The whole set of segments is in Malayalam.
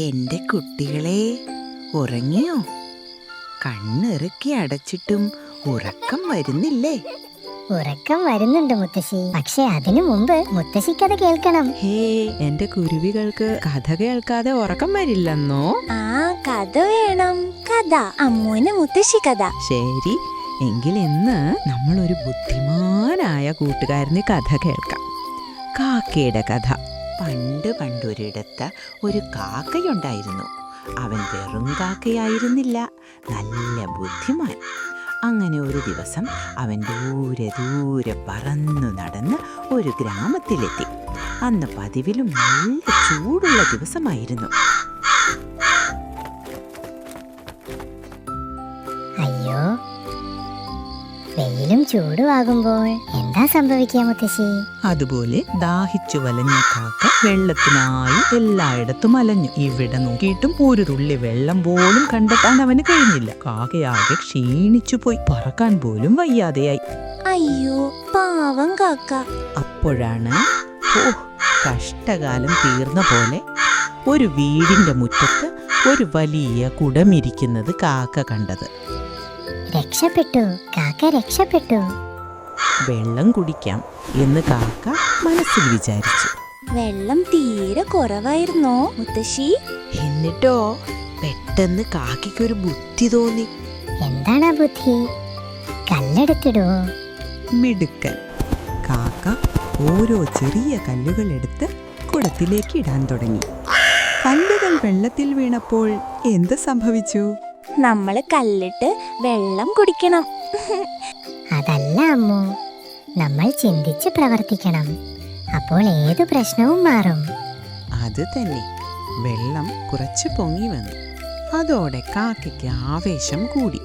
എന്റെ കുട്ടികളെ, ഉറങ്ങിയോ? കണ്ണിറുക്കി അടച്ചിട്ടും ഉറക്കം വരുന്നില്ലേ? ഉറക്കം വരുന്നുണ്ട് മുത്തശ്ശി, പക്ഷെ അതിനു മുമ്പ് മുത്തശ്ശിക്കഥ കേൾക്കണം. ഹേ, എന്റെ കുരുവികൾക്ക് കഥ കേൾക്കാതെ ഉറക്കം വരില്ലെന്നോ? ആ, കഥ വേണം. കഥ, അമ്മൂന് മുത്തശ്ശി കഥ. ശരി, എങ്കിൽ ഇന്ന് നമ്മൾ ഒരു ബുദ്ധിമാനായ കൂട്ടുകാരന് കഥ കേൾക്കാം. കാക്കയുടെ കഥ. പണ്ട് പണ്ടൊരിടത്ത് ഒരു കാക്കയുണ്ടായിരുന്നു. അവൻ വെറും കാക്കയായിരുന്നില്ല, നല്ല ബുദ്ധിമാൻ. അങ്ങനെ ഒരു ദിവസം അവൻ ദൂരെ ദൂരെ പറന്നു നടന്ന് ഒരു ഗ്രാമത്തിലെത്തി. അന്ന് പതിവിലും നല്ല ചൂടുള്ള ദിവസമായിരുന്നു. അയ്യോ, വെയിലും ചൂടുമാകുമ്പോൾ എന്താ സംഭവിക്കുക മുത്തശ്ശി? അതുപോലെ ദാഹിച്ചു വലഞ്ഞ കാക്ക വെള്ളത്തിനായി എല്ലായിടത്തും അലഞ്ഞു. ഇവിടെ നോക്കിയിട്ടും ഒരു തുള്ളി വെള്ളം പോലും കണ്ടെത്താൻ അവന് കഴിഞ്ഞില്ല. കാക്കയാകെ ക്ഷീണിച്ചു പോയി, പറക്കാൻ പോലും വയ്യാതെയായി. അയ്യോ, പാവം കാക്ക. അപ്പോഴാണ് കഷ്ടകാലം തീർന്ന പോലെ ഒരു വീടിന്റെ മുറ്റത്ത് ഒരു വലിയ കുടമിരിക്കുന്നത് കാക്ക കണ്ടത്. രക്ഷപ്പെട്ടു, കാക്ക രക്ഷപ്പെട്ടു. വെള്ളം കുടിക്കാം എന്ന് കാക്ക മനസ്സിൽ വിചാരിച്ചു. വെള്ളം തീരെ കുറവായിരുന്നോ മുത്തശ്ശി? എന്നിട്ടോ പെട്ടെന്ന് കാക്കയ്ക്കൊരു ബുദ്ധി തോന്നി. എന്താണ് ആ ബുദ്ധി? കല്ലെടുത്തിടുവോ? മിടുക്കൻ. കാക്ക ഓരോ ചെറിയ കല്ലുകൾ എടുത്ത് കുടത്തിലേക്ക് ഇടാൻ തുടങ്ങി. കല്ലുകൾ വെള്ളത്തിൽ വീണപ്പോൾ എന്ത് സംഭവിച്ചു? നമ്മള് കല്ലിട്ട് വെള്ളം കുടിക്കണം. അതല്ല അമ്മു, നമ്മൾ ചിന്തിച്ച് പ്രവർത്തിക്കണം. അപ്പോൾ ഏതു പ്രശ്നവും മാറും. അത് തന്നെ. വെള്ളം കുറച്ച് പൊങ്ങി വന്നു. അതോടെ കാക്കയ്ക്ക് ആവേശം കൂടി.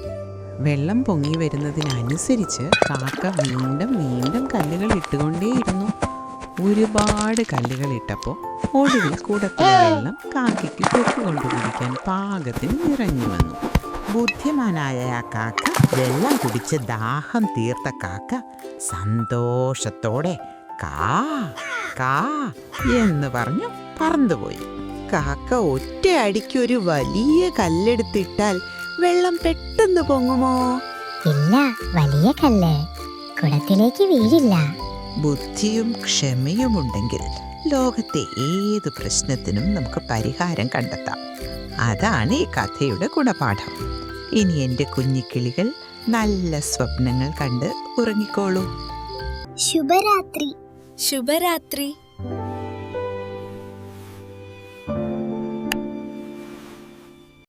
വെള്ളം പൊങ്ങി വരുന്നതിനനുസരിച്ച് കാക്ക വീണ്ടും വീണ്ടും കല്ലുകൾ ഇട്ടുകൊണ്ടേയിരുന്നു. ഒരുപാട് കല്ലുകൾ ഇട്ടപ്പോൾ ഒടുവിൽ കുടത്തിലെ വെള്ളം കാക്കയ്ക്ക് തൊട്ടുകൊണ്ട് കുടിക്കാൻ പാകത്തിന് നിറഞ്ഞു വന്നു. ബുദ്ധിമാനായ ആ കാക്ക വെള്ളം കുടിച്ച് ദാഹം തീർത്ത കാക്ക സന്തോഷത്തോടെ കാ കാ എന്ന് പറഞ്ഞു പറന്നുപോയി. കാക്ക ഒറ്റയടിക്കൊരു വലിയ കല്ലെടുത്തിട്ടാൽ വെള്ളം പെട്ടെന്ന് പൊങ്ങുമോ? ഇല്ല, വലിയ കല്ല് കുടത്തിലേക്ക് വീഴില്ല. ബുദ്ധിയും ക്ഷമയുമുണ്ടെങ്കിൽ ലോകത്തെ ഏത് പ്രശ്നത്തിനും നമുക്ക് പരിഹാരം കണ്ടെത്താം. അതാണ് ഈ കഥയുടെ ഗുണപാഠം. ഇനി എൻ്റെ കുഞ്ഞിക്കിളികൾ നല്ല സ്വപ്നങ്ങൾ കണ്ട് ഉറങ്ങിക്കോളൂ. ശുഭരാത്രി. ശുഭരാത്രി.